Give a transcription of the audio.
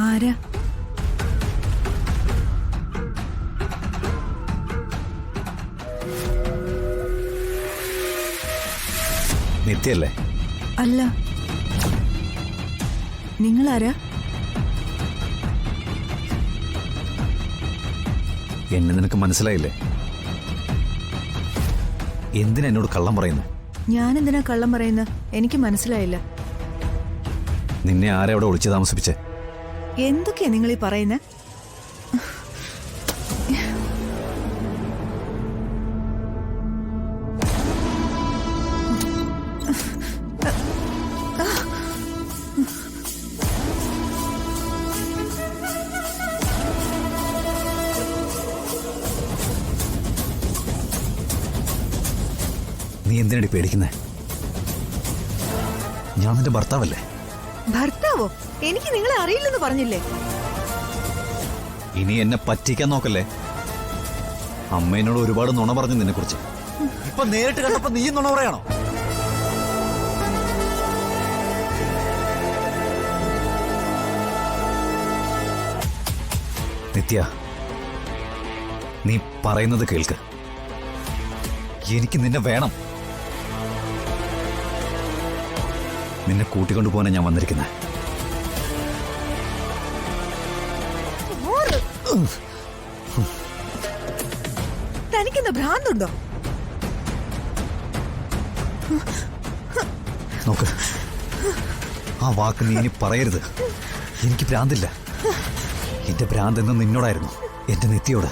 ആരാ? നിത്യല്ലേ? അല്ല, നിങ്ങളാരാ? എന്നെ നിനക്ക് മനസ്സിലായില്ലേ? എന്തിനാ എന്നോട് കള്ളം പറയുന്നു? ഞാൻ എന്തിനാ കള്ളം പറയുന്നത്? എനിക്ക് മനസ്സിലായില്ല. നിന്നെ ആരെ അവിടെ ഒളിച്ചു താമസിപ്പിച്ചേ? എന്തൊക്കെയാ നിങ്ങൾ ഈ പറയുന്നത്? നീ എന്തിനടി പേടിക്കുന്നേ? ഞാൻ നിന്റെ ഭർത്താവല്ലേ? ഭർത്താവോ? എനിക്ക് നിങ്ങളെ അറിയില്ലെന്ന് പറഞ്ഞില്ലേ? ഇനി എന്നെ പറ്റിക്കാൻ നോക്കല്ലേ. അമ്മേനോട് ഒരുപാട് നുണ പറഞ്ഞു നിന്നെ കുറിച്ച്. ഇപ്പൊ നേരിട്ട് കണ്ടപ്പോ നീ നുണ പറയാണോ? നിത്യ, നീ പറയുന്നത് കേൾക്ക്. എനിക്ക് നിന്നെ വേണം. നിന്നെ കൂട്ടിക്കൊണ്ടുപോകാനാ ഞാൻ വന്നിരിക്കുന്നത്. തനിക്കെന്താ ഭ്രാന്തുണ്ടോ? നോക്ക്, ആ വാക്ക് നീ ഇനി പറയരുത്. എനിക്ക് ഭ്രാന്തില്ല. എന്റെ ഭ്രാന്ത് എന്ന് നിന്നോടായിരുന്നു, എന്റെ നിത്യയോട്.